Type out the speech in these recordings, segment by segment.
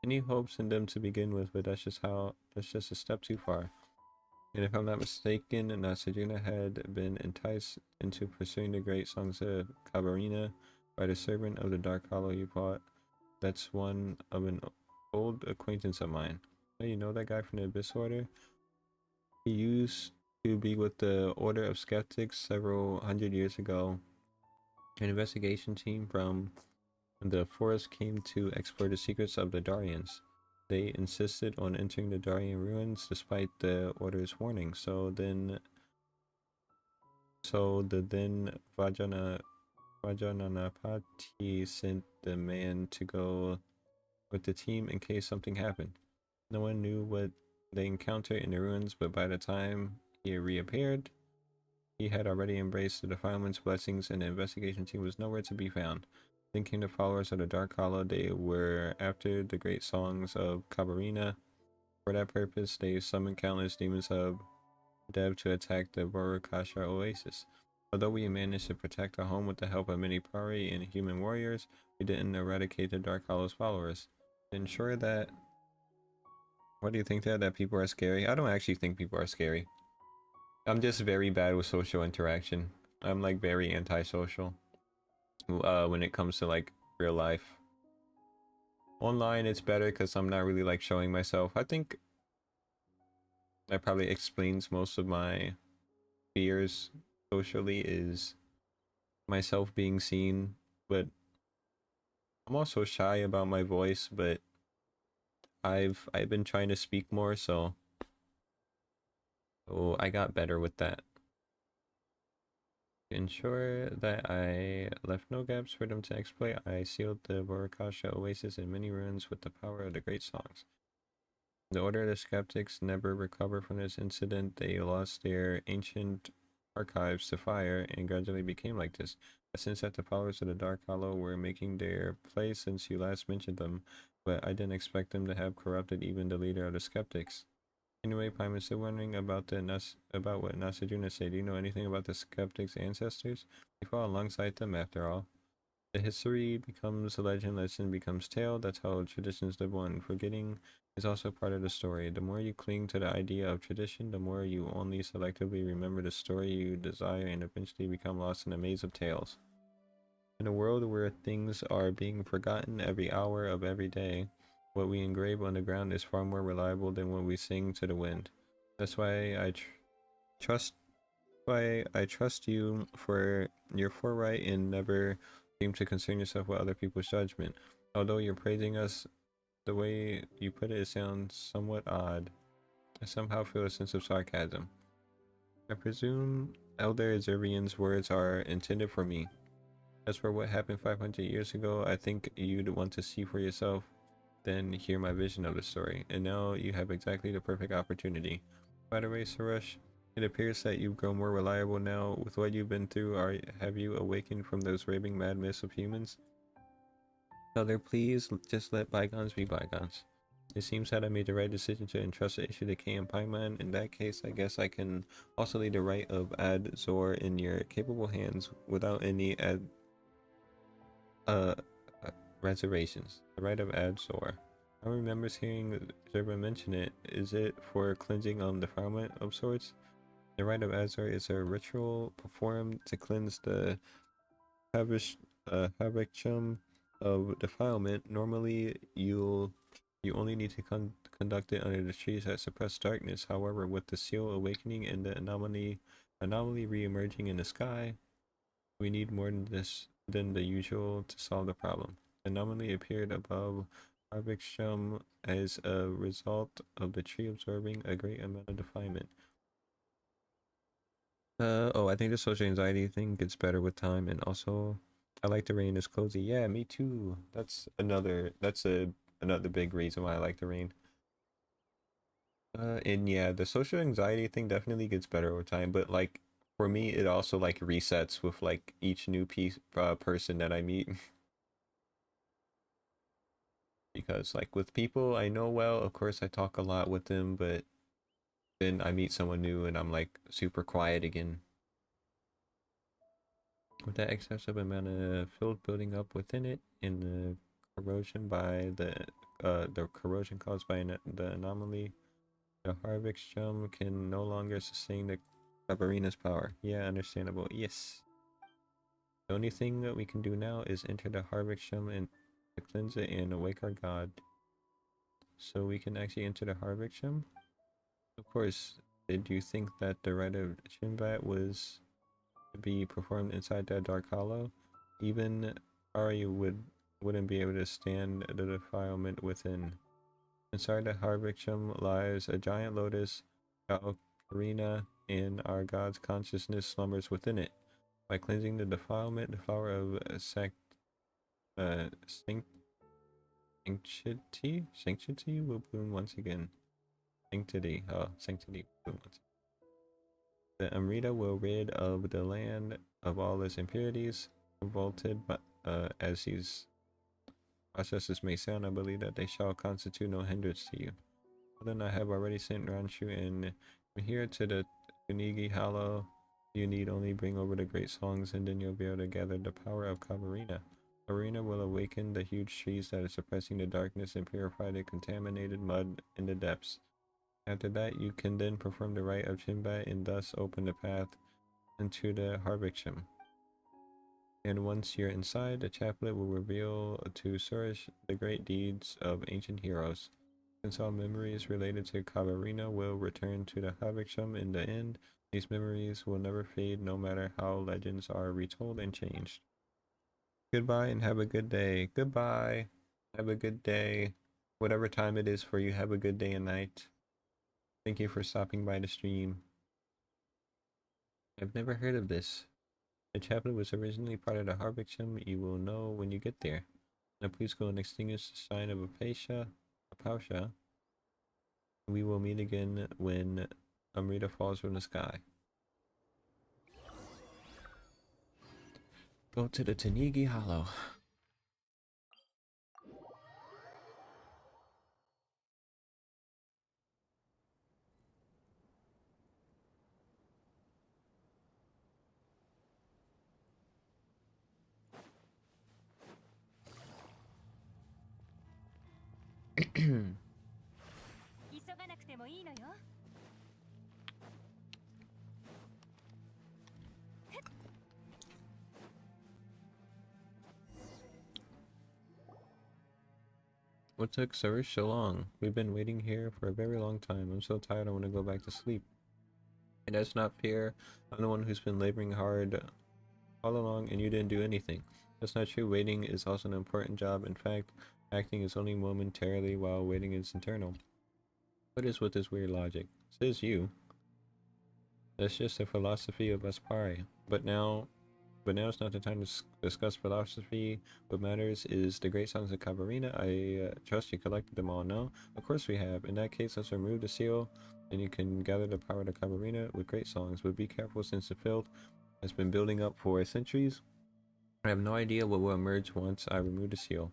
any hopes in them to begin with, but that's just a step too far. And if I'm not mistaken, Nasajuna had been enticed into pursuing the great songs of Kabarina by the servant of the Dark Hollow you fought. That's one of an old acquaintance of mine. Oh, you know that guy from the Abyss Order? He used to be with the Order of Skeptics several hundred years ago. An investigation team from the forest came to explore the secrets of the Darians. They insisted on entering the Darian ruins despite the Order's warning. So the then Vajananapati sent the man to go with the team in case something happened. No one knew what they encountered in the ruins, but by the time he reappeared, he had already embraced the Defilement's blessings and the investigation team was nowhere to be found. Then came the followers of the Dark Hollow. They were after the great songs of Kabarina. For that purpose, they summoned countless demons of Dev to attack the Borukasha Oasis. Although we managed to protect our home with the help of many Pari and human warriors, we didn't eradicate the Dark Hollow's followers. To ensure that... What do you think that people are scary? I don't actually think people are scary. I'm just very bad with social interaction. I'm like very antisocial when it comes to like real life. Online it's better because I'm not really like showing myself. I think that probably explains most of my fears socially is myself being seen, but I'm also shy about my voice, but I've been trying to speak more, so I got better with that. To ensure that I left no gaps for them to exploit, I sealed the Borakasha Oasis in many ruins with the power of the great songs. The Order of the Skeptics never recovered from this incident. They lost their ancient archives to fire and gradually became like this. Since that the followers of the Dark Hollow were making their play since you last mentioned them, but I didn't expect them to have corrupted even the leader of the Skeptics. Anyway, Paimon is still wondering about about what Nasajuna said. Do you know anything about the Skeptics' ancestors? We fought alongside them after all. The history becomes a legend, legend becomes tale. That's how traditions live on. Forgetting is also part of the story. The more you cling to the idea of tradition, the more you only selectively remember the story you desire and eventually become lost in a maze of tales. In a world where things are being forgotten every hour of every day, what we engrave on the ground is far more reliable than what we sing to the wind. That's why trust I trust you for your foresight and never seem to concern yourself with other people's judgment. Although you're praising us, the way you put it sounds somewhat odd. I somehow feel a sense of sarcasm. I presume Elder Zervian's words are intended for me. As for what happened 500 years ago, I think you'd want to see for yourself, then hear my vision of the story. And now you have exactly the perfect opportunity. By the way, Suresh, it appears that you've grown more reliable now. With what you've been through, have you awakened from those raving mad myths of humans? Elder, please just let bygones be bygones. It seems that I made the right decision to entrust the issue to K and Paimon. In that case, I guess I can also leave the right of Ad Zor in your capable hands without any uh, uh, reservations. The right of Ad Zor. I remember hearing Zerba mention it. Is it for cleansing defilement of sorts? The rite of Azor is a ritual performed to cleanse the Havish, Havisham of defilement. Normally, you only need to conduct it under the trees that suppress darkness. However, with the seal awakening and the anomaly re-emerging in the sky, we need more than this than the usual to solve the problem. The anomaly appeared above Havisham as a result of the tree absorbing a great amount of defilement. Oh, I think the social anxiety thing gets better with time, and also, I like the rain is cozy. Yeah, me too. That's another big reason why I like the rain. And yeah, the social anxiety thing definitely gets better with time, but like for me, it also like resets with like each new person that I meet. Because like with people I know well, of course I talk a lot with them, but then I meet someone new and I'm like super quiet again. With that excessive amount of field building up within it and the corrosion by the the corrosion caused by the anomaly. The Harvix gem can no longer sustain the Cabarina's power. Yeah, understandable. Yes. The only thing that we can do now is enter the Harvix gem and to cleanse it and awake our god. So we can actually enter the Harvix gem. Of course, did you think that the rite of Chimbat was to be performed inside that dark hollow? Even Arya wouldn't be able to stand the defilement within. Inside the Harvixum lies a giant lotus, Valkyria, and our god's consciousness slumbers within it. By cleansing the defilement, the flower of sanctity will bloom once again. Sanctity will bloom once again. The Amrita will rid of the land of all its impurities, revolted by, as these processes may sound, I believe that they shall constitute no hindrance to you. Then I have already sent Ranshu and here to the Kunigi Hollow. You need only bring over the great songs and then you'll be able to gather the power of Kavarina. Kavarina will awaken the huge trees that are suppressing the darkness and purify the contaminated mud in the depths. After that, you can then perform the rite of Chimbat and thus open the path into the Harvixum. And once you're inside, the chaplet will reveal to Suresh the great deeds of ancient heroes. Since all memories related to Kavarina will return to the Havixum in the end, these memories will never fade no matter how legends are retold and changed. Goodbye and have a good day. Goodbye. Have a good day. Whatever time it is for you, have a good day and night. Thank you for stopping by the stream. I've never heard of this. The chaplet was originally part of the Harvixum. You will know when you get there. Now please go and extinguish the sign of Apausha. We will meet again when Amrita falls from the sky. Go to the Tanigi Hollow. What took Sarish so long? We've been waiting here for a very long time. I'm so tired I want to go back to sleep. And that's not fair. I'm the one who's been laboring hard all along and you didn't do anything. That's not true. Waiting is also an important job. In fact, acting is only momentarily while waiting is internal. What is with this weird logic? Says you. That's just the philosophy of Aspari. But now it's not the time to discuss philosophy. What matters is the great songs of Cabarina. I trust you collected them all, no? Of course we have. In that case, let's remove the seal, and you can gather the power of the Cabarina with great songs. But be careful since the filth has been building up for centuries. I have no idea what will emerge once I remove the seal.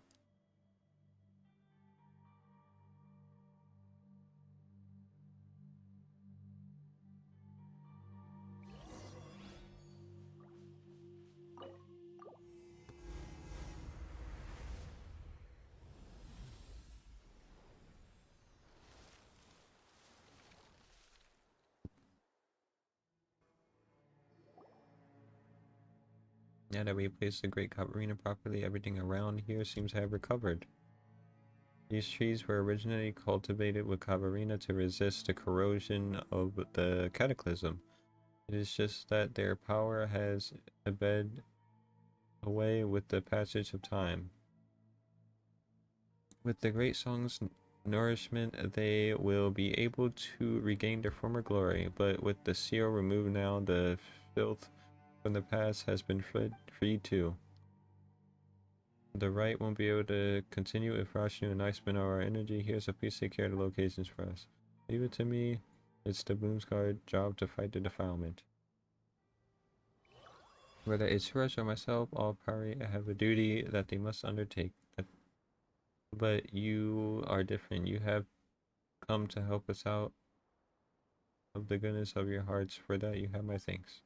Now that we placed the Great Cabarina properly, everything around here seems to have recovered. These trees were originally cultivated with Cabarina to resist the corrosion of the cataclysm. It is just that their power has ebbed away with the passage of time. With the great song's nourishment, they will be able to regain their former glory, but with the seal removed now, the filth from the past has been freed too. The right won't be able to continue if Rashnu and I spend all our energy. Here's a piece to take care of the locations for us. Leave it to me. It's the Bloomsguard job to fight the defilement. Whether it's Suresh or myself, all party have a duty that they must undertake. But you are different. You have come to help us out of the goodness of your hearts. For that, you have my thanks.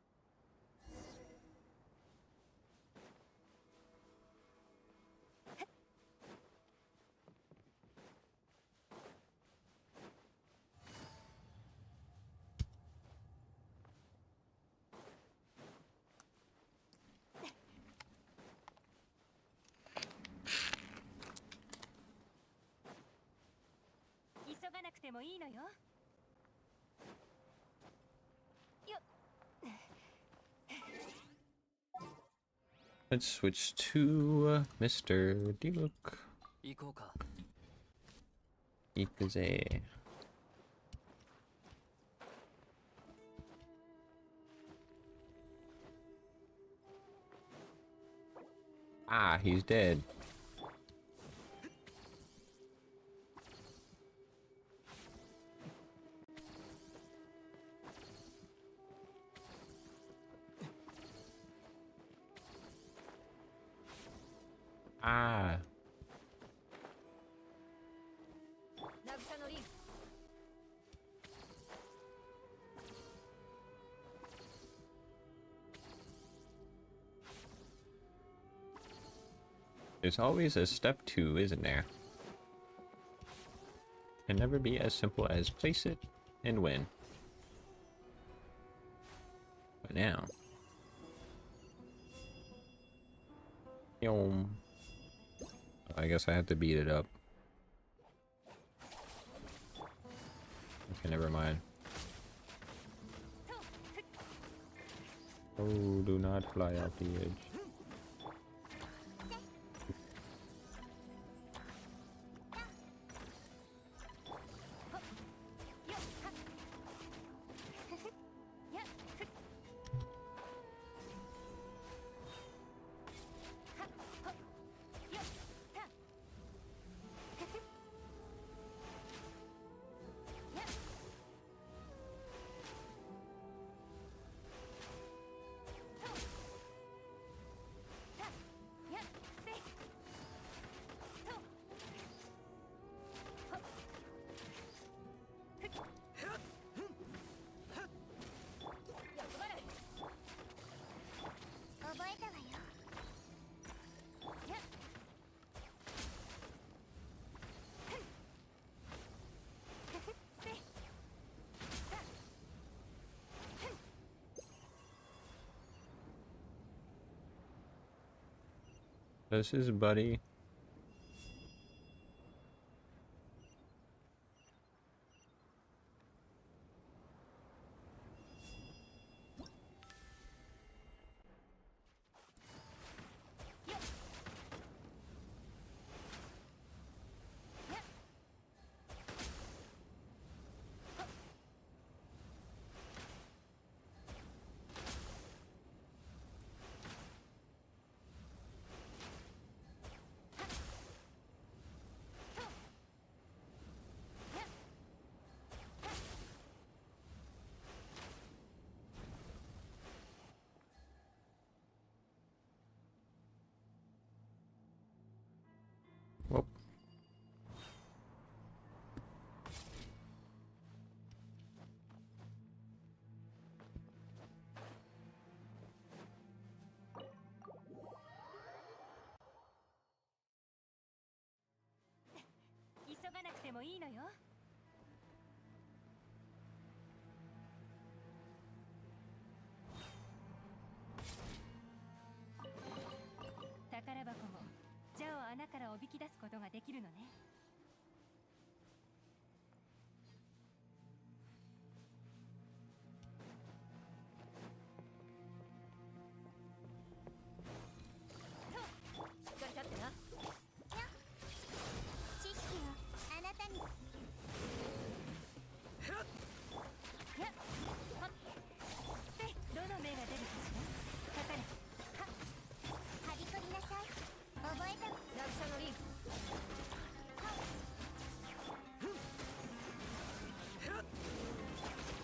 てもいいのよ。よっ。 Let's switch to Mr. Duke. 行こうか。Ikuze. Ah, he's dead. Ah. 渚のリン。 There's always a step 2, isn't there? Can never be as simple as place it and win. But now... Yom. I guess I have to beat it up. Okay, never mind. Oh, do not fly off the edge. This is Buddy. Whoop.「急がなくてもいいのよ。」宝箱もジャを穴からおびき出すことができるのね。しっかり立ってな。知識をあなたに。やっはっせどの目が出るかしら。かかれ。はっはびこりなさい。覚えた。渚のリン。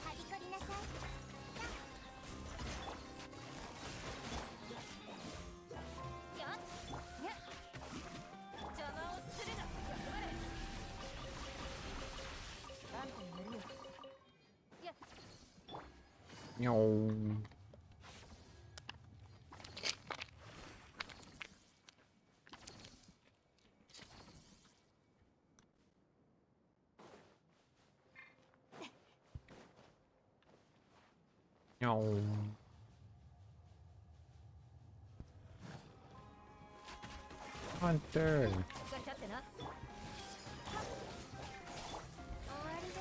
はびこりなさい。やっやっ邪魔をするな。頑張れ。あんたにやるよ。やっ Yo. Yo. Hunter. しっかり立ってな。終わりだ。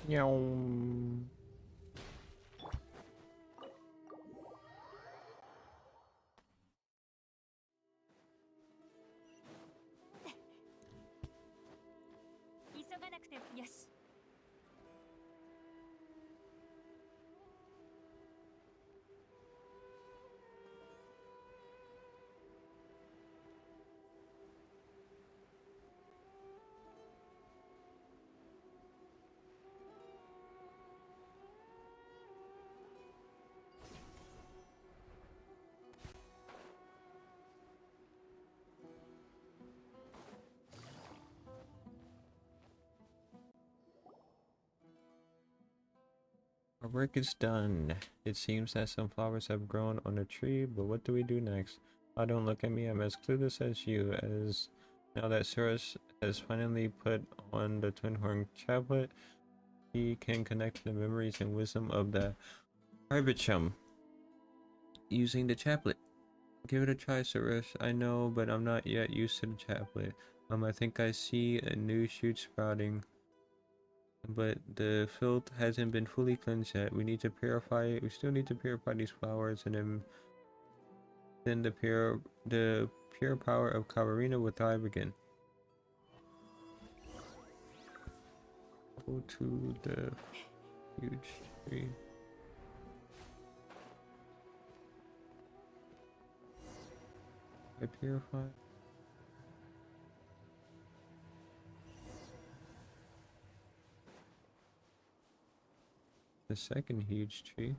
Meow.急がなくてよし。Our work is done. It seems that some flowers have grown on the tree, but what do we do next? Oh, don't look at me, I'm as clueless as you, as now that Surus has finally put on the Twin Horn Chaplet, he can connect the memories and wisdom of the Arbichum using the chaplet. Give it a try, Surus. I know, but I'm not yet used to the chaplet. I think I see a new shoot sprouting, but the filth hasn't been fully cleansed yet. We need to purify it. We still need to purify these flowers, and then the pure power of Kavarina will thrive again. Go to the huge tree. I purify. The second huge tree.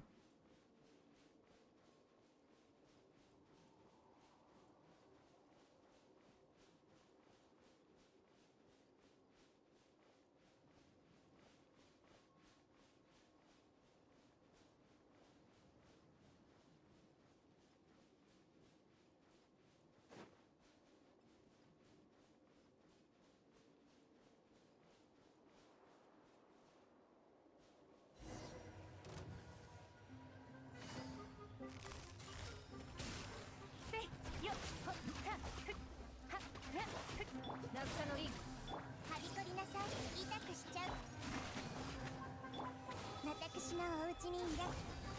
私のお家にいら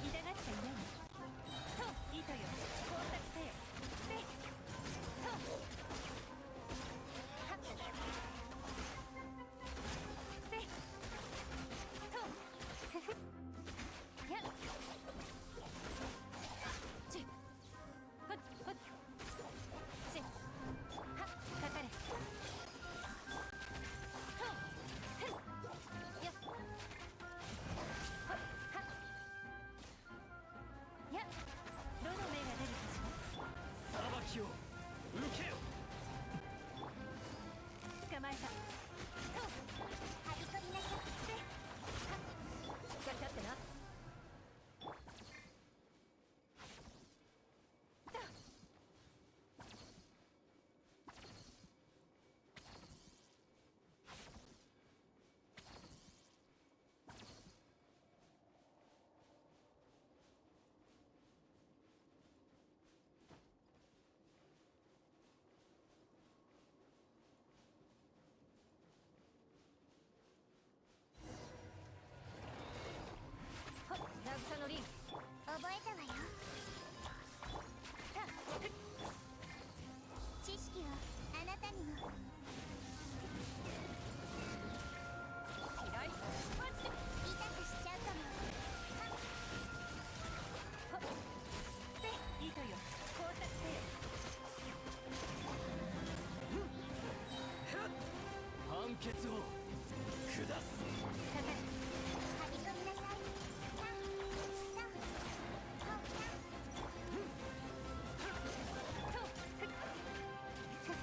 痛がっちゃいないと糸よ工作せよせとはっせとふふやっちほっほっせはっかかれとふんよっやどの目が出るかしら裁きを受けよ捕まえたとはびこりなさってはっしっかり立ってなとほっ渚のリン覚えたわよたふっ知識をあなたにも嫌いマジで痛くしちゃうかもはっほっせ糸よ工作せよ判決を下すかかれはびこみなさいたたほっとふっふふ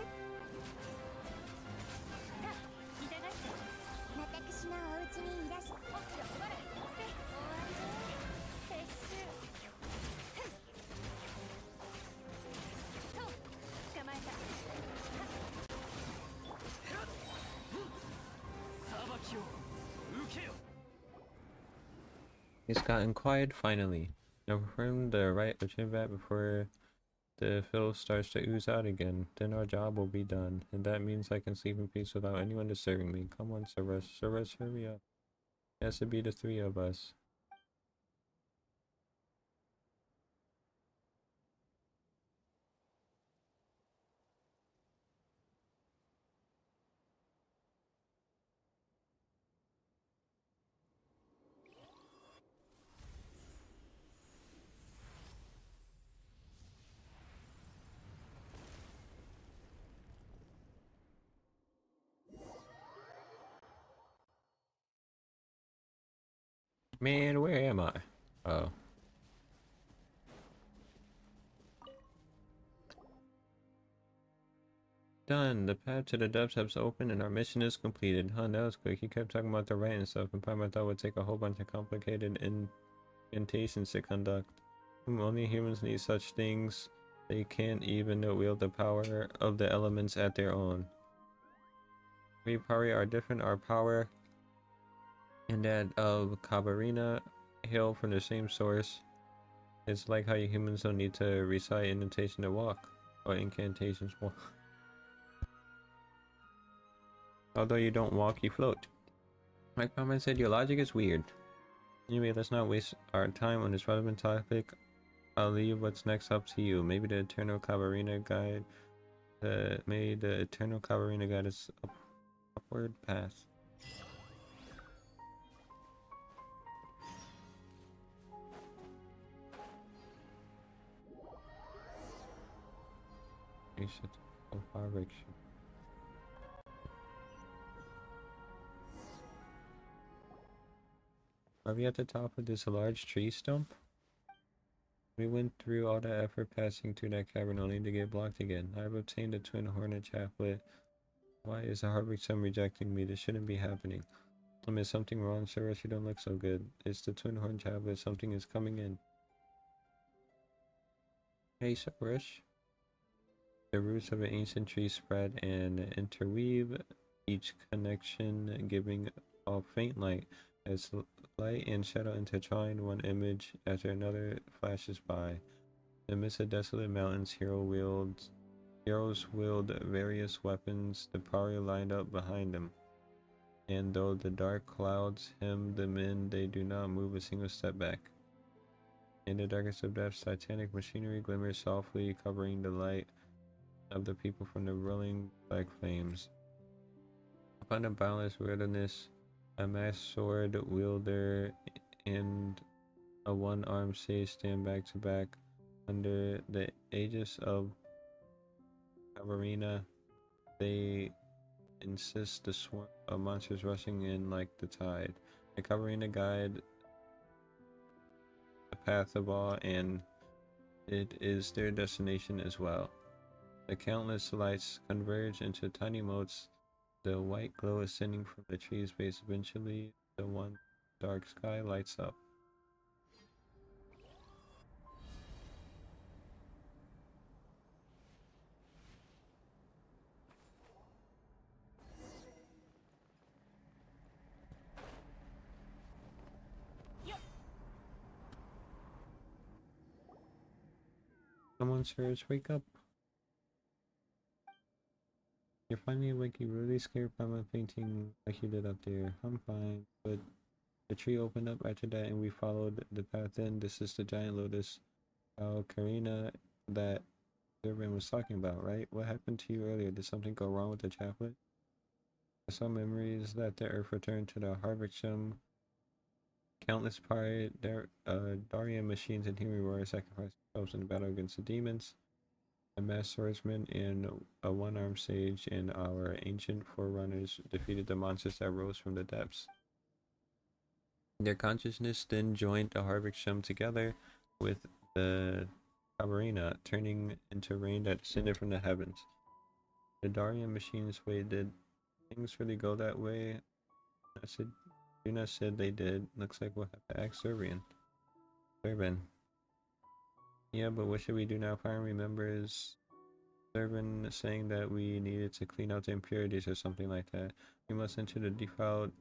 た痛がっちゃう私のお家にいらしほっやっぱれせ終わり撤収ふんと捕まえたはっ裁きを受けよ It's gotten quiet finally. Now perform the rite of Chinvat before the filth starts to ooze out again. Then our job will be done, and that means I can sleep in peace without anyone disturbing me. Come on, Cerberus, hurry up. Has to be the three of us. Man, where am I? Oh. Done. The path to the depths has opened and our mission is completed. Huh, that was quick. He kept talking about the right and stuff, and probably thought it would take a whole bunch of complicated incantations to conduct. Only humans need such things. They can't even wield the power of the elements at their own. We probably are different. Our power and that of Kabarina hail from the same source. It's like how you humans don't need to recite incantation to walk, or incantations walk. Although you don't walk, you float. Like Palmer said, your logic is weird. Anyway, let's not waste our time on this relevant topic. I'll leave what's next up to you. Maybe the Eternal Cavalryna guide. May the Eternal Cavalryna guide us upward path. Are we at the top of this large tree stump? We went through all that effort passing through that cavern only to get blocked again. I've obtained a twin hornet chaplet. Why is the Harvard rejecting me? This shouldn't be happening. Is something wrong, Sarah? You don't look so good. It's the twin horn chaplet. Something is coming in. Hey, Sarish. The roots of an ancient tree spread and interweave, each connection giving off faint light. As light and shadow intertwine, one image after another flashes by. Amidst the desolate mountains, heroes wield various weapons, the party lined up behind them. And though the dark clouds hem them in, they do not move a single step back. In the darkest of depths, titanic machinery glimmers softly, covering the light of the people from the rolling black flames. Upon the boundless wilderness, a masked sword wielder and a one-armed sage stand back to back under the aegis of Cavarina. They insist the swarm of monsters rushing in like the tide. The Cavarina guide the path of all, and it is their destination as well. The countless lights converge into tiny motes, the white glow ascending from the tree's base. Eventually, the one dark sky lights up. Come on, Surge, wake up. You're finally awake. You really scared by my fainting like you did up there. I'm fine, but the tree opened up after that and we followed the path in. This is the giant lotus. Karina, that Zervin was talking about, right? What happened to you earlier? Did something go wrong with the chaplet? I saw memories that the earth returned to the Harvixum. Countless Darian machines and human warriors sacrificed themselves in the battle against the demons. A mass swordsman and a one-armed sage and our ancient forerunners defeated the monsters that rose from the depths. Their consciousness then joined the Harvixum together with the Cavarina, turning into rain that descended from the heavens. The Darian machines waited. Did things really go that way? I said, Duna said they did. Looks like we'll have to ask Servian. Yeah, but what should we do now? Pyron remembers Servin saying that we needed to clean out the impurities or something like that. We must enter the defiled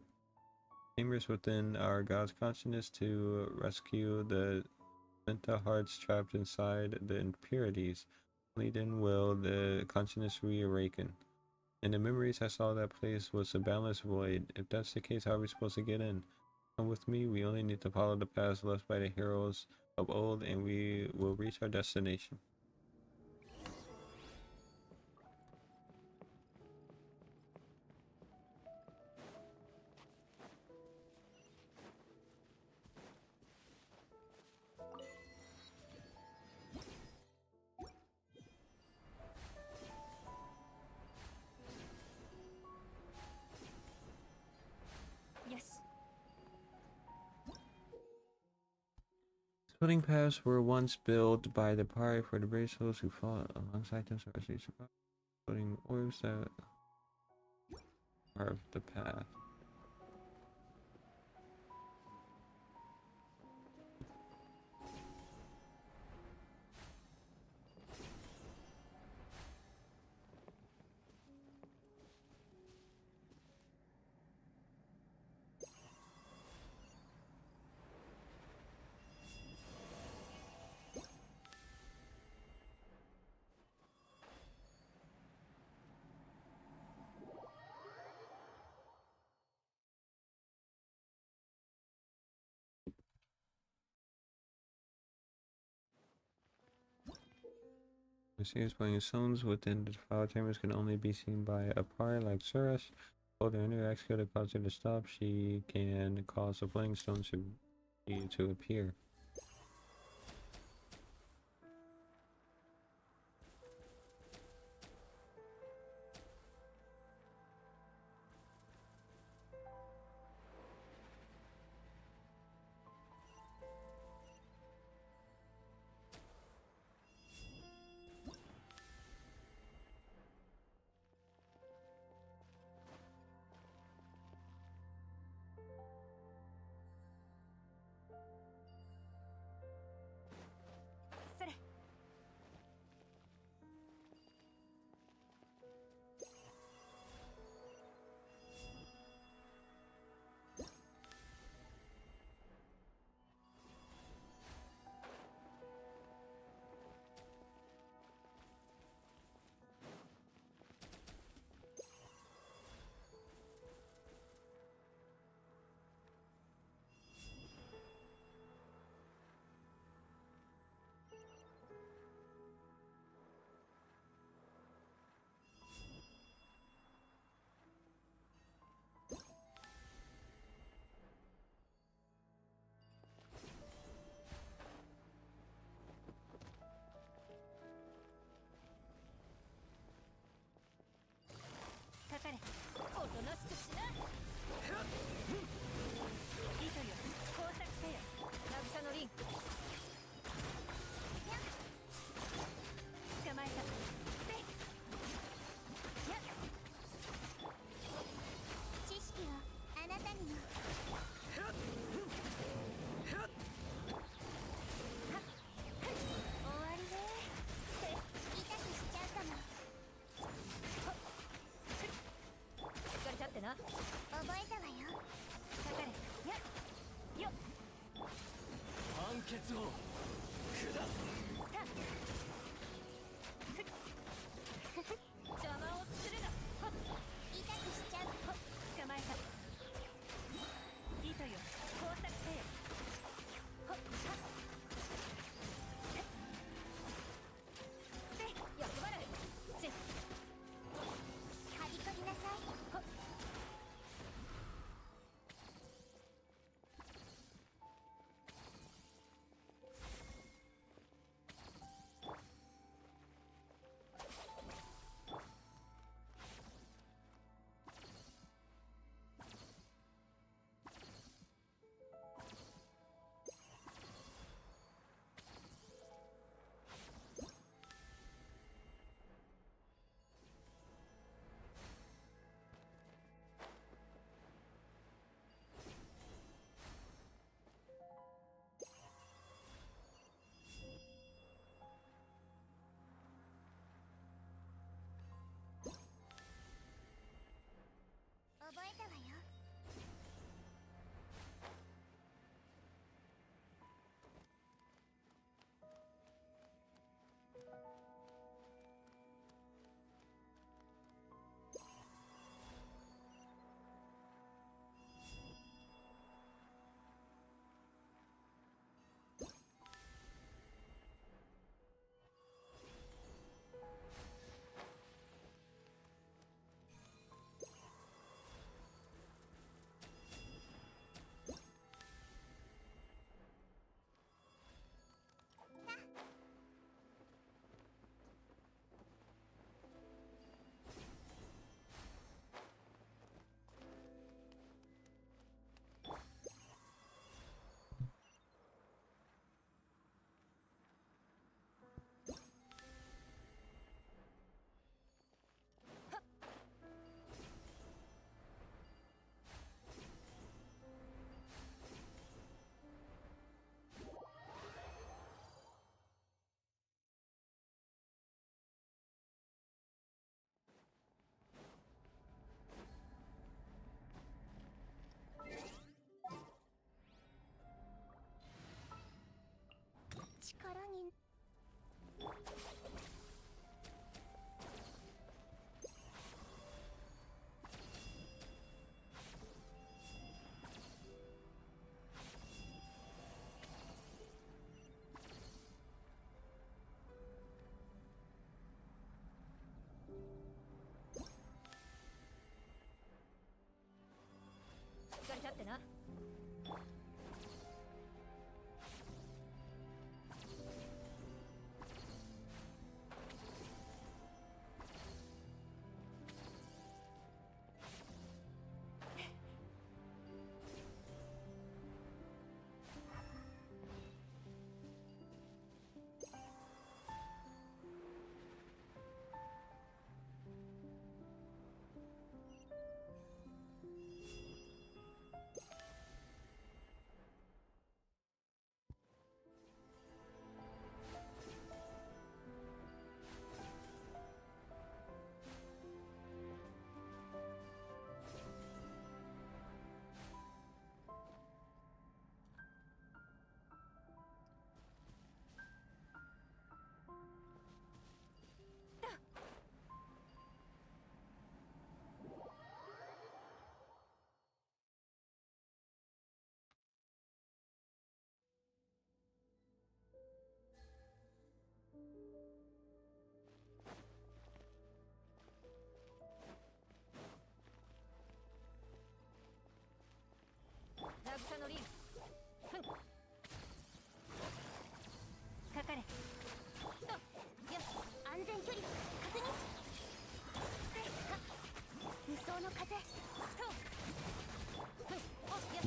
chambers within our God's consciousness to rescue the mental hearts trapped inside the impurities. Only then will the consciousness reawaken. In the memories I saw, that place was a boundless void. If that's the case, how are we supposed to get in? Come with me, we only need to follow the paths left by the heroes of old and we will reach our destination. Yes. Splitting paths were once built by the party for the brave souls who fought alongside them, so as they survived. Splitting orbs that carved the path. The series playing stones within the defiled chambers can only be seen by a prior like Suresh. Hold her interact skill to cause her to stop. She can cause the playing stones to appear.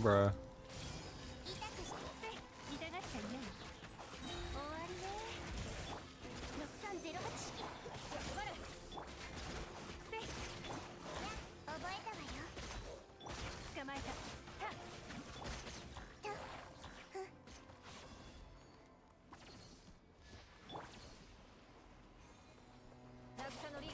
Bruh. 痛くしてせ痛がっちゃいない終わりね6308式頑張るせや覚えたわよ捕まえたたふ渚のリン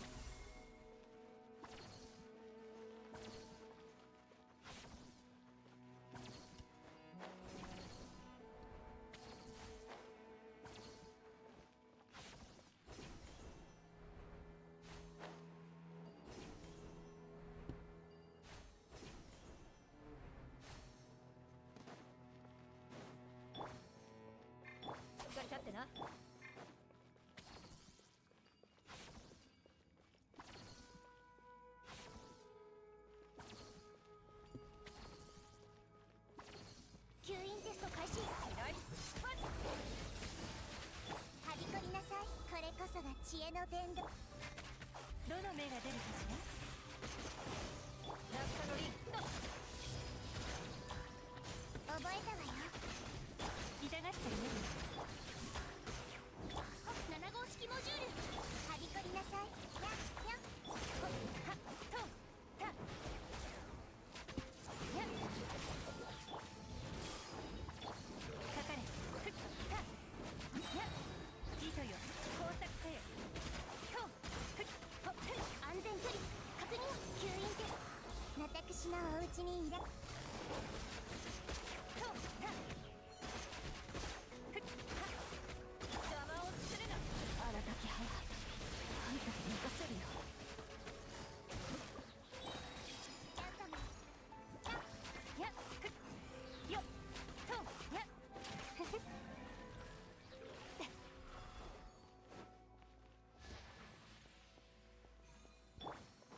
しっかり立ってな吸引テスト開始左パスはびこりなさいこれこそが知恵の伝道どの目が出るかしら渚のリンと覚えたわよ痛がっちゃいない7号式モジュールはびこりなさいやほっはっとたやかかれふったや糸よ工作せよとふっほっ安全距離確認吸引テスト私のお家にいらとたふっは邪魔をするなあらたき母あんたに任せるよやふっよっとやふふ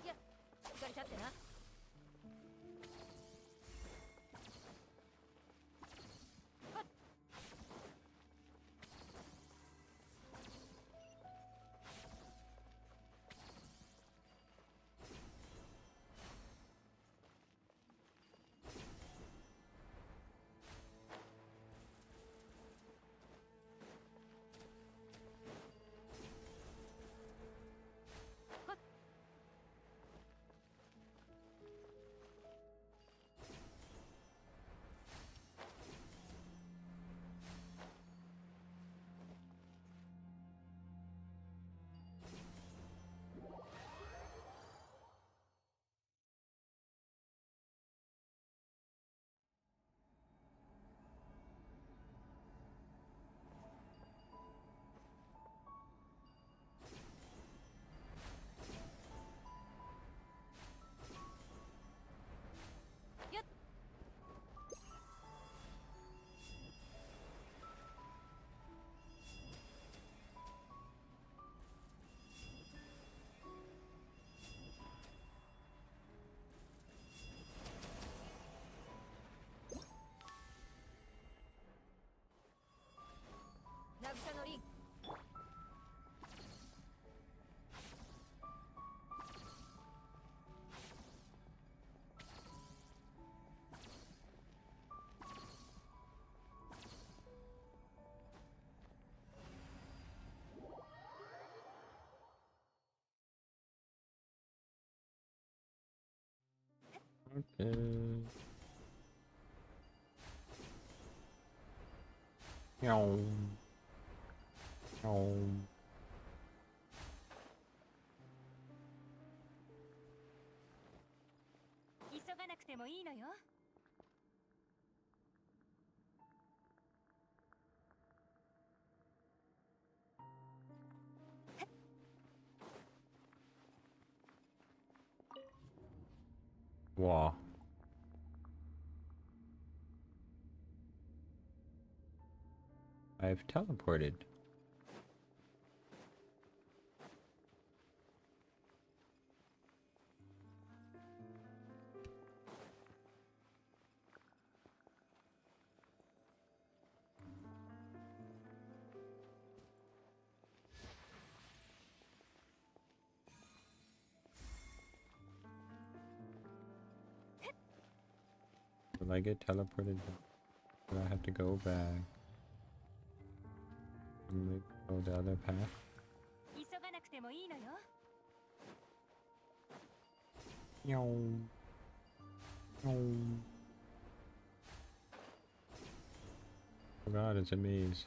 やしっかり立ってなやっ渚のリンOkay. Meow. Meow. 急がなくてもいいのよWow. I've teleported. I get teleported, do I have to go back? Maybe go the other path? 急がなくてもいいのよ。 Meow. Meow. Oh god, it's a maze.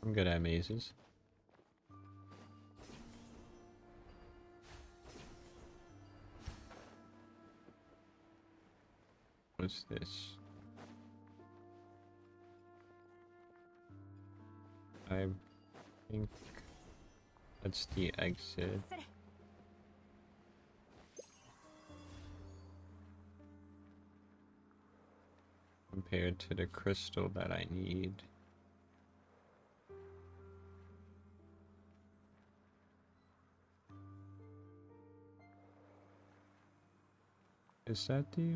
I'm good at mazes. What's this? I think that's the exit. それ。 Compared to the crystal that I need. Is that the...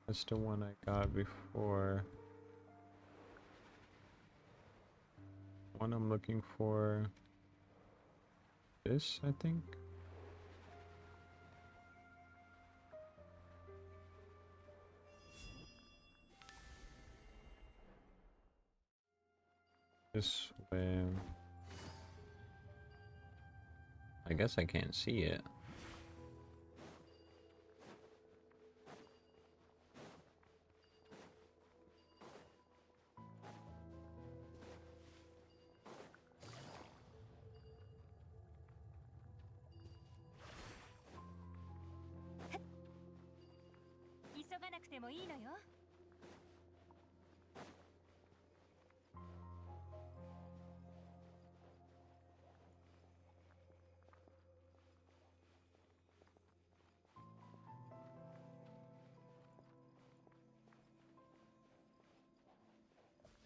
That's the one I got before. One I'm looking for... This, I think? This way. I guess I can't see it.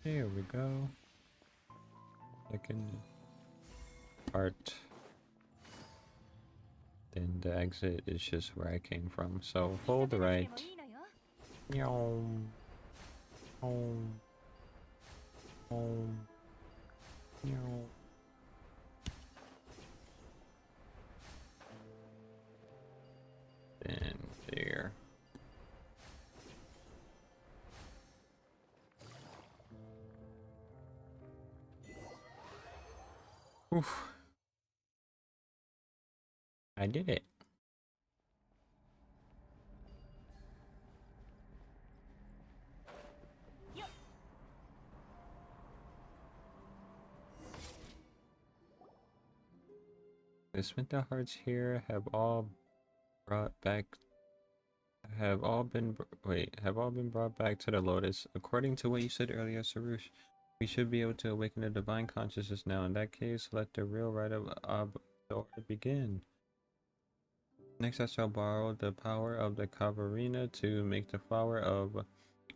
There we go. Second part. Then the exit is just where I came from. So hold the right. Meow. Home. Home. Meow. Then there. Oof. I did it. The Sminta hearts here have all brought back have all been brought back to the Lotus. According to what you said earlier, Sarush, we should be able to awaken the divine consciousness now. In that case, let the real rite of Abdor begin. Next, I shall borrow the power of the Kavarina to make the flower of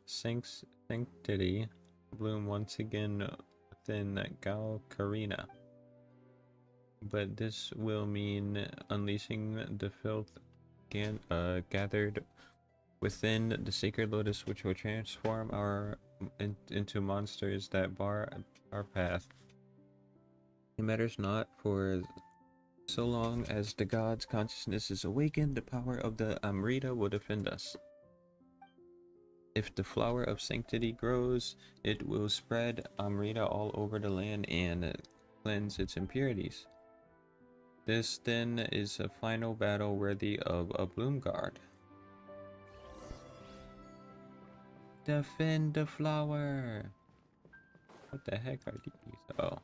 sanctity bloom once again within Galkarina. But this will mean unleashing the filth gathered within the sacred lotus, which will transform into monsters that bar our path. It matters not, for so long as the god's consciousness is awakened, the power of the Amrita will defend us. If the flower of sanctity grows, it will spread Amrita all over the land and cleanse its impurities. This then is a final battle worthy of a Bloomguard. Defend the flower! What the heck are these? Oh.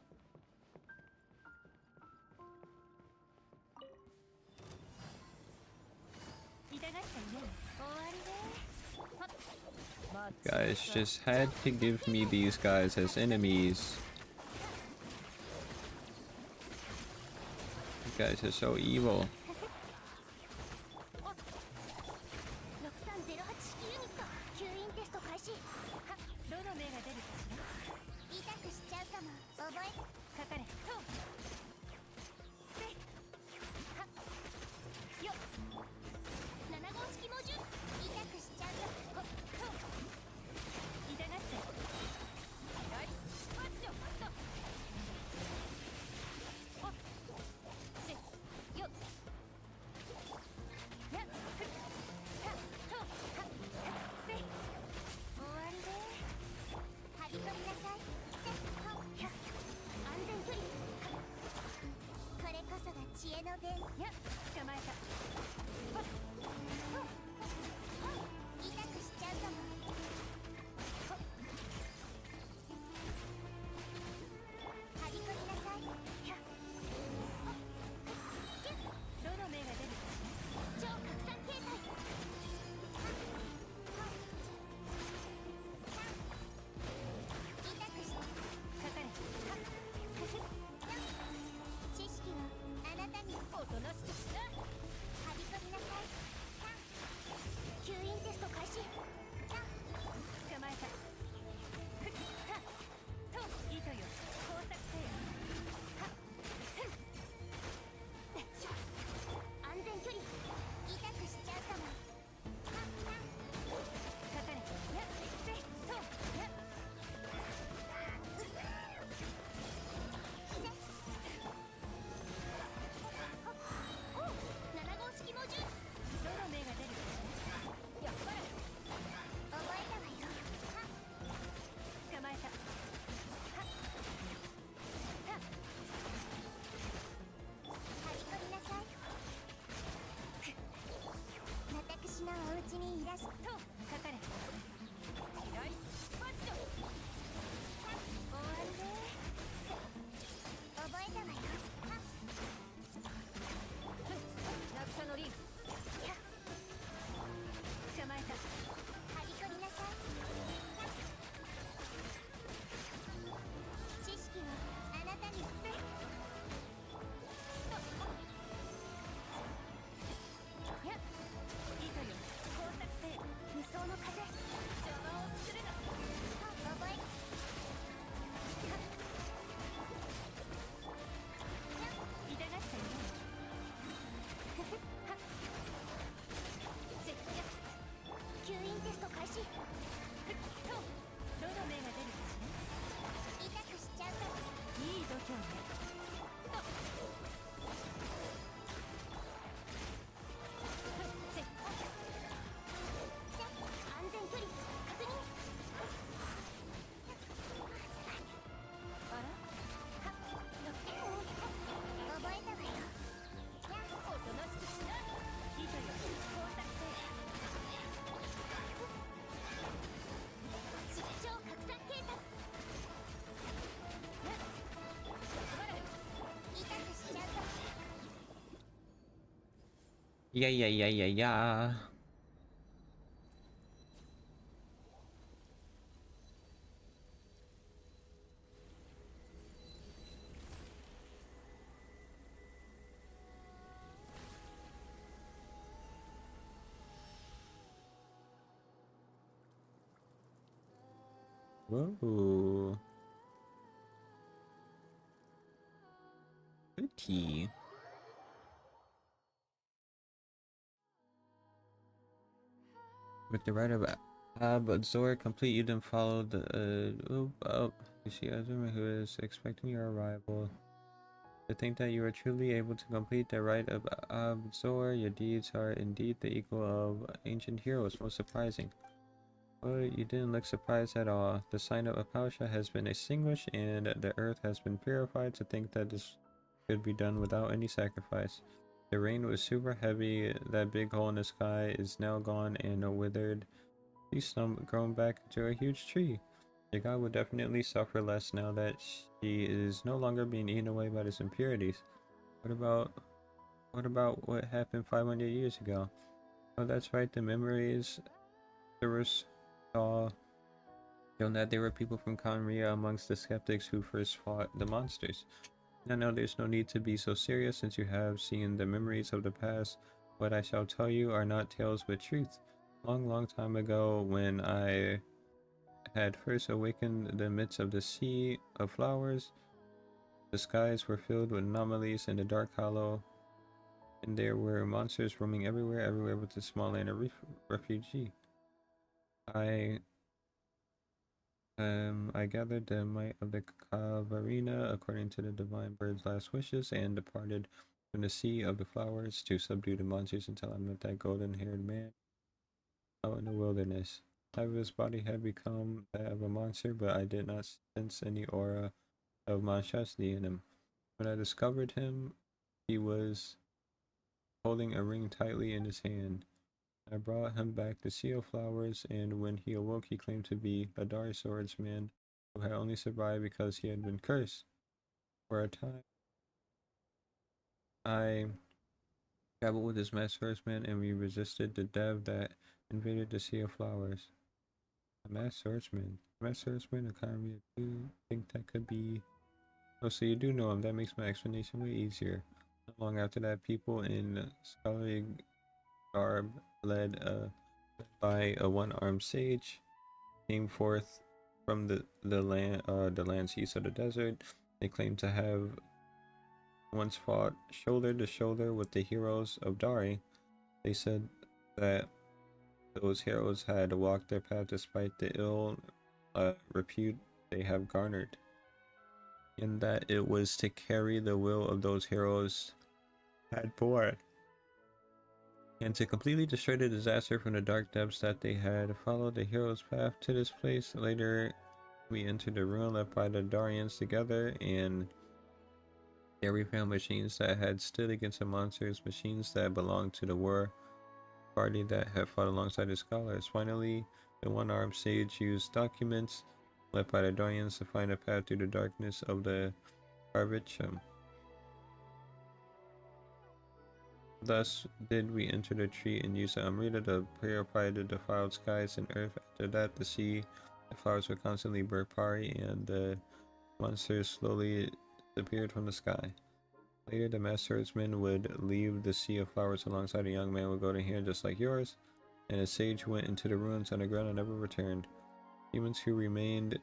Guys just had to give me these guys as enemies. You guys are so evil. なしくしな。はびこりなさい。キャン。吸引テスト開始。キャン。捕まえた。ふっはっと糸よ工作せよ。はっふん。安全距離。痛くしちゃうかも。はっはっ。かかれ。やっせっとやっ。おう7号式猛獣。どの目が出るかやっぱり覚えたわよ。はっ捕まえた。はっはっはびこりなさい。私のお家にいらしとかかれ。嫌いマジで終わりね。覚えたわよ。はっ落差のリンやっ捕まえた。はびこりなさい。知識をあなたにせやっ糸よ工作せよ。無双の風邪魔をするな。覚えやっ痛がったよね。ふふはっせっや吸引テスト開始。ふっとどの目が出るかしら。痛くしちゃうからいい度胸ね。とせっ安全距離確認。あらはっ覚えたわよ。やっおとなしくしな。糸よ工作せよ。出張拡散計画。やっ頑張れ。痛くしちゃうからいやいやいやいやいや。Whoa. Pretty. With the right of Abzor complete, you then follow the you see Azuma who is expecting your arrival. To think that you are truly able to complete the rite of Abzor, your deeds are indeed the equal of ancient heroes. Most surprising. Well, you didn't look surprised at all. The sign of Apausha has been extinguished and the earth has been purified. To think that this could be done without any sacrifice. The rain was super heavy. That big hole in the sky is now gone and a withered tree stump grown back into a huge tree. The god will definitely suffer less now that she is no longer being eaten away by these impurities. What about what happened 500 years ago? Oh, that's right. The memories there was saw shown that there were people from Conria amongst the skeptics who first fought the monsters. Now there's no need to be so serious since you have seen the memories of the past. What I shall tell you are not tales but truth. Long time ago, when I had first awakened in the midst of the sea of flowers, the skies were filled with anomalies in the dark hollow, and there were monsters roaming everywhere with the small land of refugee. I gathered the might of the Cavarina according to the divine bird's last wishes and departed from the sea of the flowers to subdue the monsters until I met that golden-haired man out in the wilderness. Half of his body had become that of a monster, but I did not sense any aura of monstrosity in him. When I discovered him, he was holding a ring tightly in his hand. I brought him back to Seal Flowers, and when he awoke, he claimed to be a dark swordsman who had only survived because he had been cursed. For a time, I traveled with this masked swordsman, and we resisted the dev that invaded the Sea of Flowers. A masked swordsman? A masked swordsman? A Kami? Do you think that could be... Oh, so you do know him. That makes my explanation way easier. Long after that, people in scholarly garb, led by a one-armed sage, came forth from the lands east of the desert. They claimed to have once fought shoulder to shoulder with the heroes of Dari. They said that those heroes had walked their path despite the ill repute they have garnered, and that it was to carry the will of those heroes had borne, and to completely destroy the disaster from the dark depths that they had followed the hero's path to this place. Later, we entered the ruin left by the Darians together, and there we found machines that had stood against the monsters, machines that belonged to the war party that had fought alongside the scholars. Finally, the one-armed sage used documents left by the Darians to find a path through the darkness of the Carvichum. Thus did we enter the tree and use the Amrita to purify the defiled skies and earth. After that, the sea, the flowers would constantly burn pari, and the monsters slowly disappeared from the sky. Later, the master swordsman would leave the sea of flowers alongside a young man would go to here just like yours, and a sage went into the ruins underground and never returned. Humans who remained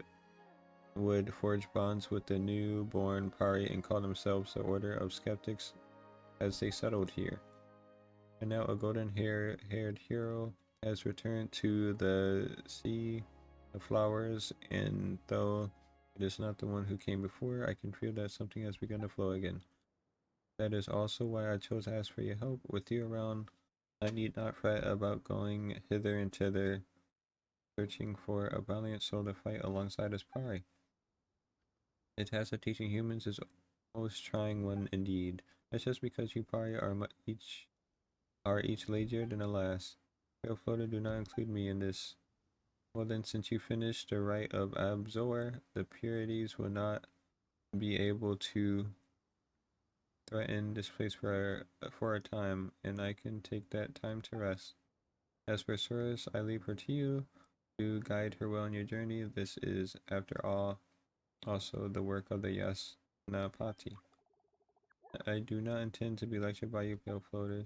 would forge bonds with the newborn pari and call themselves the Order of Skeptics as they settled here. And now a golden-haired hero has returned to the sea of flowers, and though it is not the one who came before, I can feel that something has begun to flow again. That is also why I chose to ask for your help. With you around, I need not fret about going hither and thither, searching for a valiant soul to fight alongside his pari. The task of teaching humans is a most trying one indeed. That's just because you pari are each lazier than the last. Pale Floater, do not include me in this. Well then, since you finished the rite of Abzor, the purities will not be able to threaten this place for a time, and I can take that time to rest. As for Soros, I leave her to you to guide her well on your journey. This is, after all, also the work of the Yasnapati. I do not intend to be lectured by you, Pale Floater.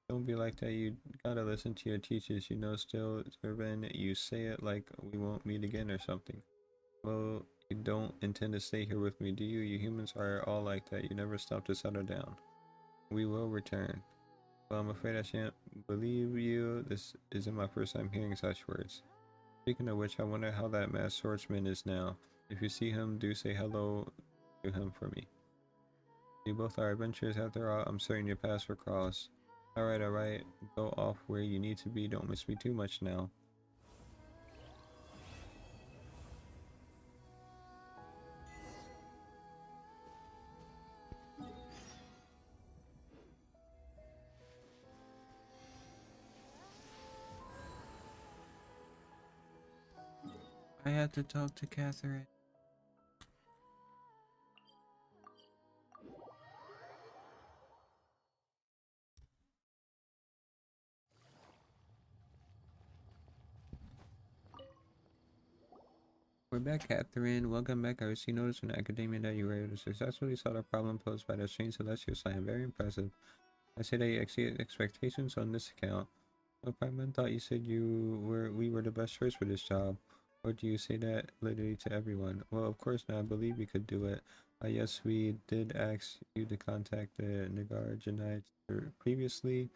Don't be like that. You gotta listen to your teachers. You know, still, Irvin, you say it like we won't meet again or something. Well, you don't intend to stay here with me, do you? You humans are all like that. You never stop to settle down. We will return. Well, I'm afraid I shan't believe you. This isn't my first time hearing such words. Speaking of which, I wonder how that masked swordsman is now. If you see him, do say hello to him for me. You both are adventurers after all. I'm certain your paths will cross. Alright. Go off where you need to be. Don't miss me too much now. I had to talk to Catherine. We're back, Catherine. Welcome back. I received notice from the academia that you were able to successfully solve the problem posed by the strange celestial sign. Very impressive. I say that you exceeded expectations on this account. Well, Paimon thought you said we were the best choice for this job. Or do you say that literally to everyone? Well, of course not. I believe we could do it. Yes, we did ask you to contact the Nagarjanites previously.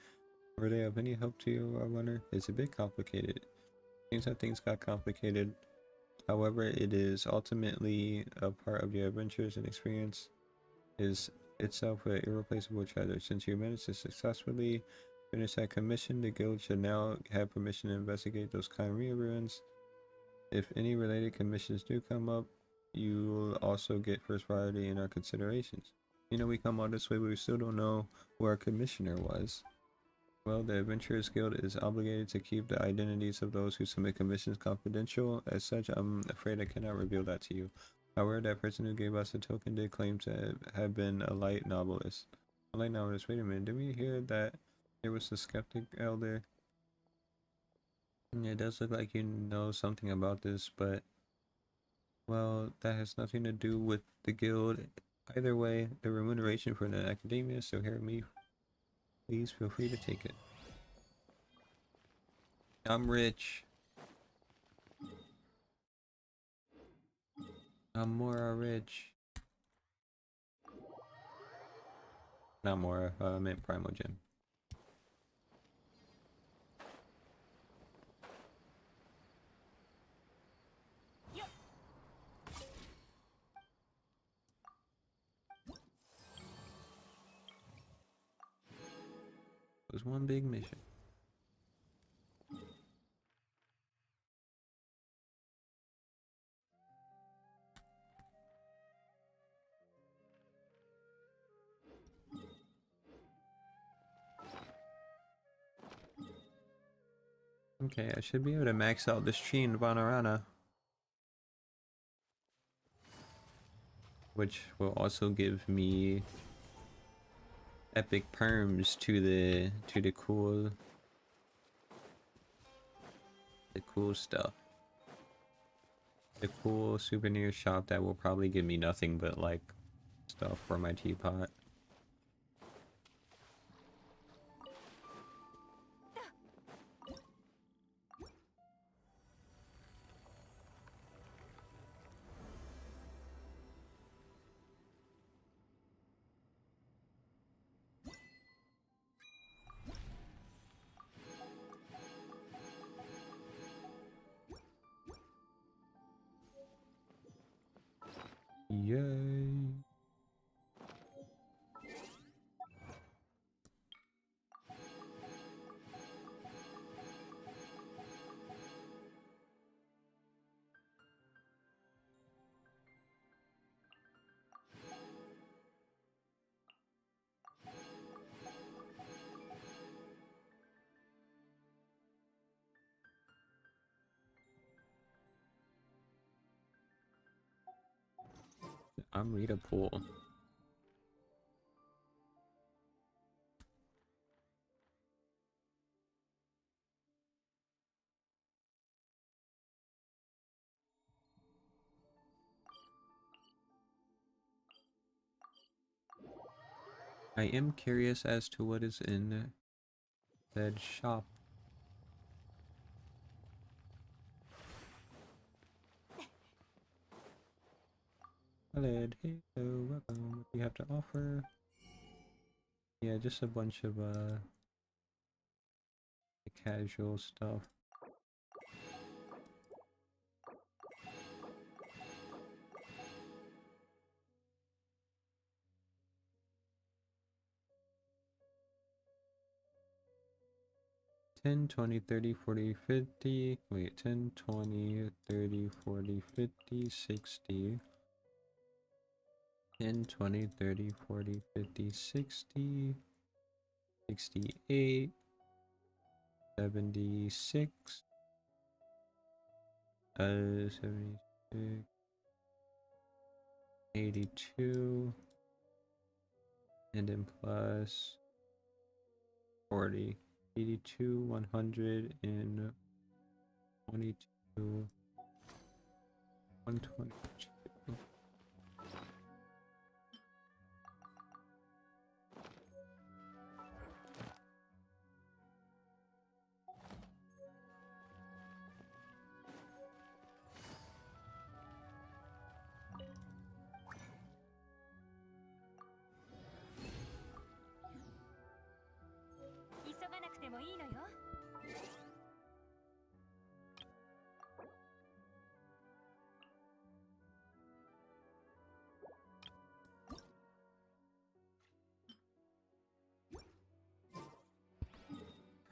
Were they of any help to you, I wonder? It's a bit complicated. Seems that things got complicated. However, it is ultimately a part of your adventures and experience is itself an irreplaceable treasure. Since you managed to successfully finish that commission, the guild should now have permission to investigate those Chimera ruins. If any related commissions do come up, you will also get first priority in our considerations. You know, we come all this way, but we still don't know who our commissioner was. Well, the Adventurers Guild is obligated to keep the identities of those who submit commissions confidential. As such, I'm afraid I cannot reveal that to you. However, that person who gave us the token did claim to have been a light novelist. A light novelist? Wait a minute, did we hear that there was a skeptic elder? Yeah, it does look like you know something about this, but, well, that has nothing to do with the guild. Either way, the remuneration for the academia, so hear me. Please feel free to take it. I'm rich. I'm more rich. Not more, I meant Primogen. It was one big mission. Okay, I should be able to max out this tree in Vanarana. Which will also give me epic perms to the cool stuff. The cool souvenir shop that will probably give me nothing but like stuff for my teapot. Yay. I'm Rita Pool. I am curious as to what is in that shop. Hello, welcome. What do you have to offer? Yeah, just a bunch of casual stuff. $10, $20, $30, $40, $50. Wait, $10, $20, $30, $40, $50, $60. $10, $20, $30, $40, $50, $60. $68. $76. 76. $82. And then plus 40. 82, 100, and 22, 122.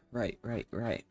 Right, right, right.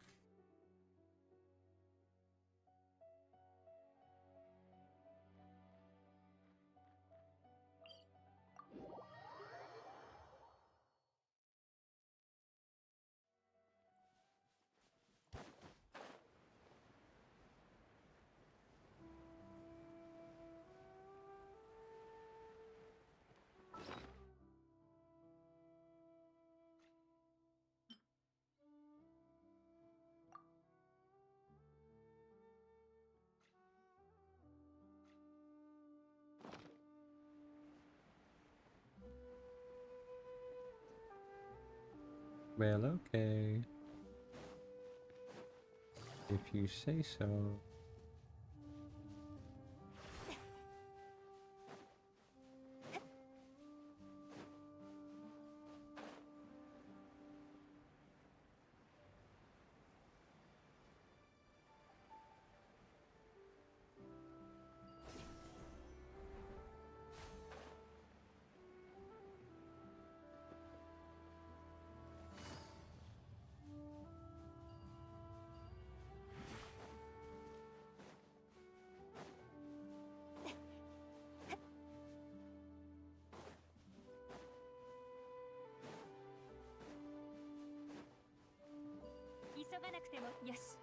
Well, okay. If you say so.急がなくてもよし。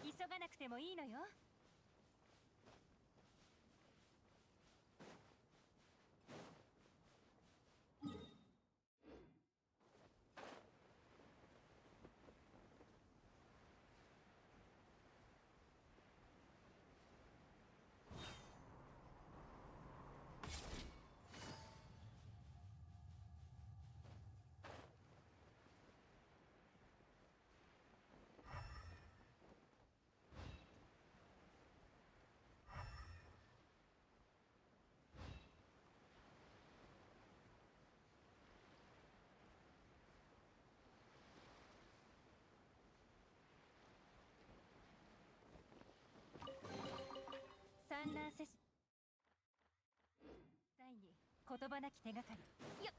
急がなくてもいいのよ。産卵セッシ第2言葉なき手がかりよっ。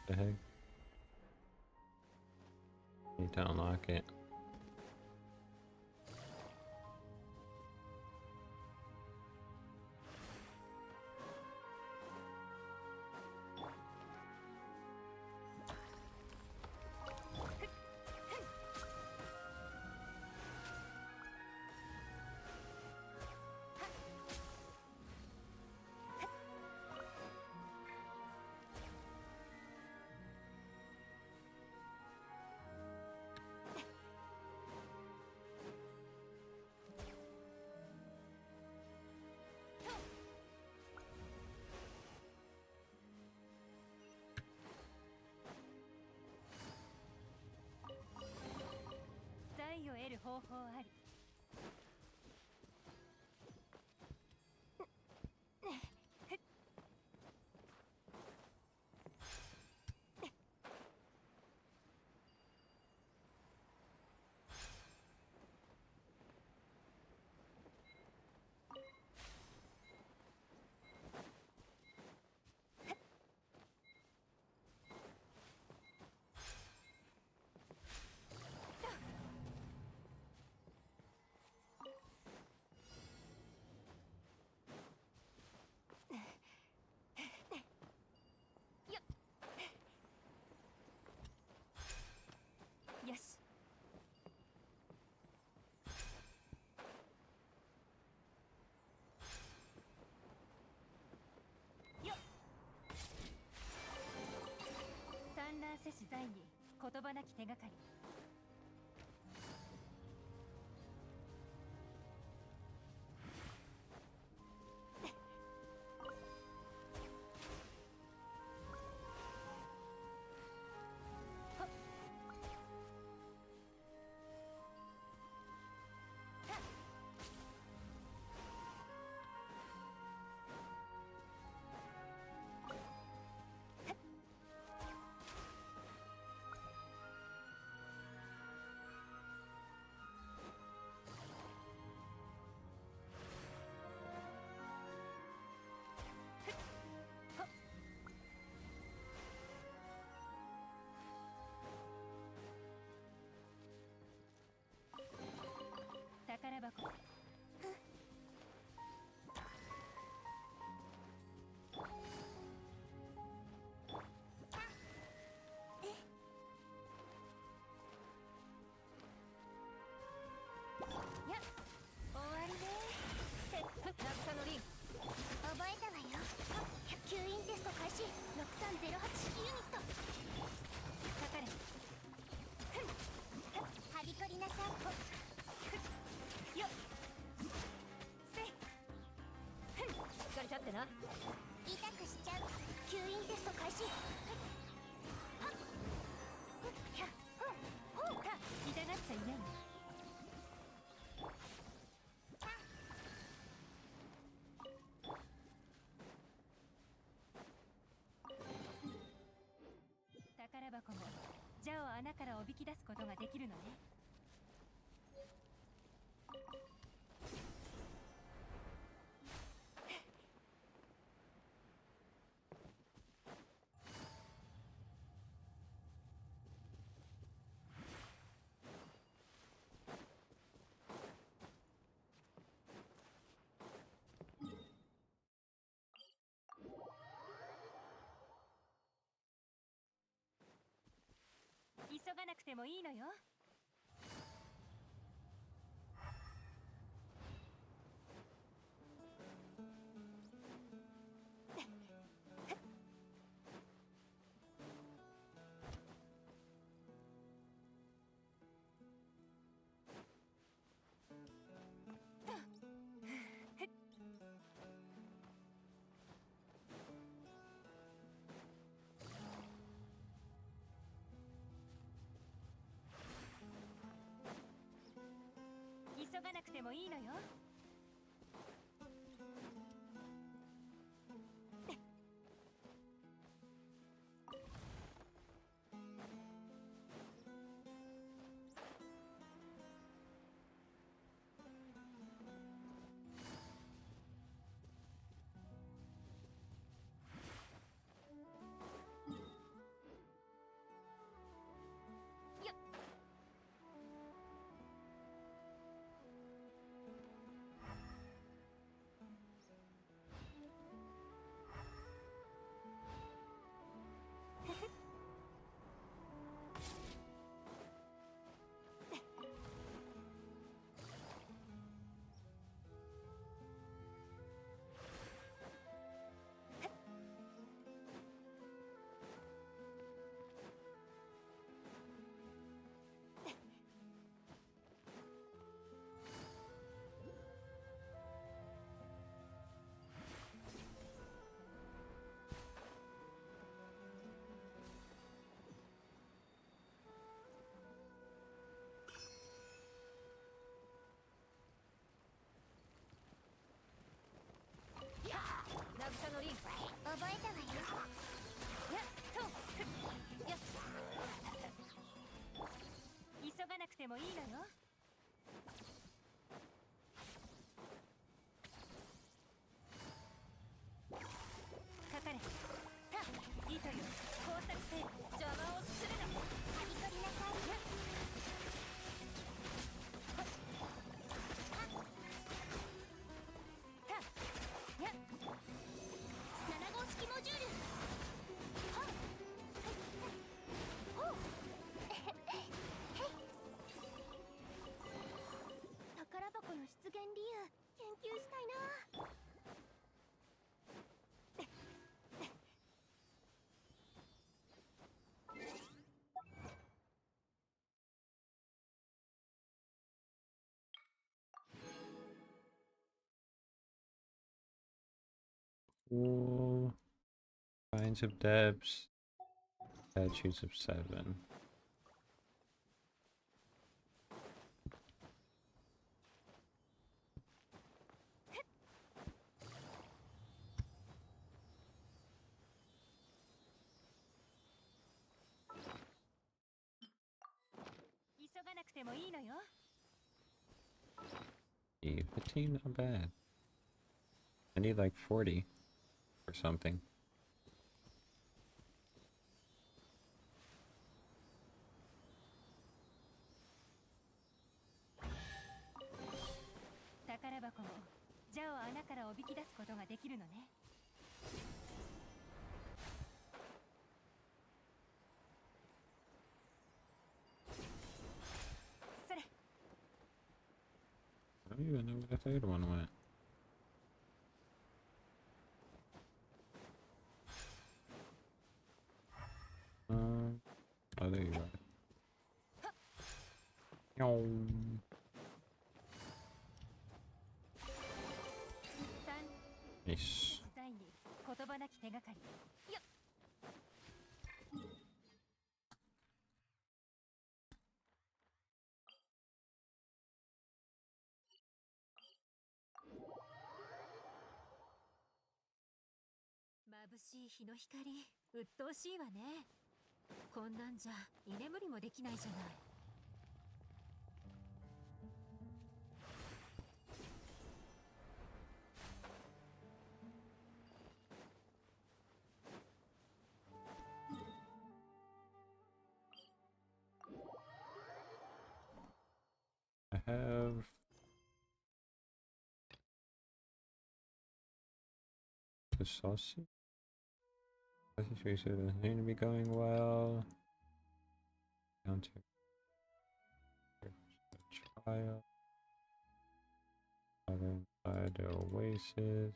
The heck? Need to unlock it.財を得る方法あり。際に言葉なき手がかり。宝箱。やっ、終わりね。渚のリン覚えたわよ。吸引テスト開始。6308式ユニットかかれ。はびこりなさい。よっせい。しっかり立ってな。痛くしちゃう。吸引テスト開始。はっひゃっほうか。痛がっちゃいない。宝箱も蛇を穴からおびき出すことができるのね。急がなくてもいいのよ。急がなくてもいいのよ。よっ。渚のリン覚えたわよ。やっとよっ。急がなくてもいいのよ。かかれ。た糸よ工作せよ。邪魔をするな。はびこりなさい。やっやっ7号式モジュール。はっほう宝箱の出現理由研究したいな。Cool. Signs of depths. Statues of 7. E 15, not bad. I need like 40 or something. I don't even know where the third one went. Oh, there you are. Nice. 眩しい日の光、鬱陶しいわね。こんなんじゃ居眠りもできないじゃない。I have the sausage. Sausage race doesn't seem to be going well. Counter trial. Other inside the oasis.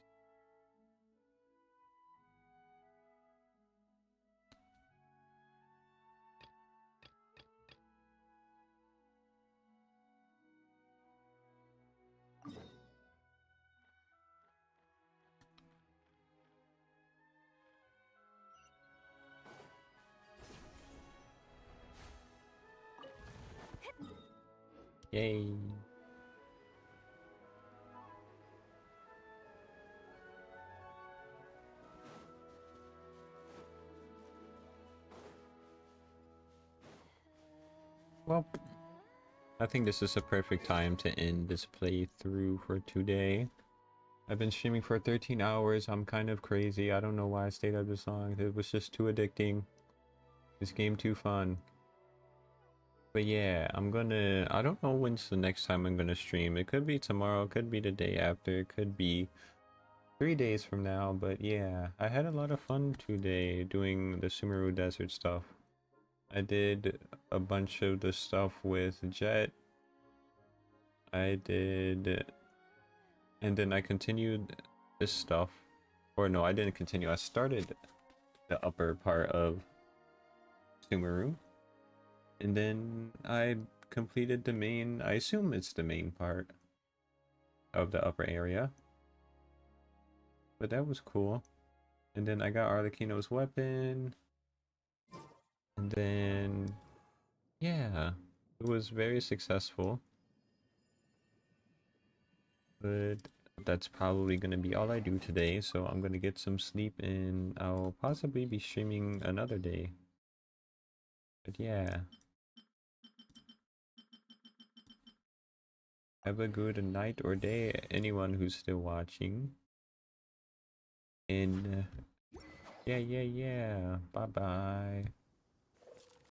Yay. Well, I think this is a perfect time to end this playthrough for today. I've been streaming for 13 hours. I'm kind of crazy. I don't know why I stayed up this long. It was just too addicting. This game too fun. But yeah, I don't know when's the next time I'm gonna stream. It could be tomorrow, it could be the day after, it could be 3 days from now. But yeah, I had a lot of fun today doing the Sumeru Desert stuff. I did a bunch of the stuff with Jet. I did, and then I continued this stuff. Or no, I didn't continue. I started the upper part of Sumeru. And then I completed the main, I assume it's the main part of the upper area. But that was cool. And then I got Arlecchino's weapon. And then, yeah, it was very successful. But that's probably going to be all I do today. So I'm going to get some sleep and I'll possibly be streaming another day. But yeah. Have a good night or day, anyone who's still watching. And yeah. Bye bye.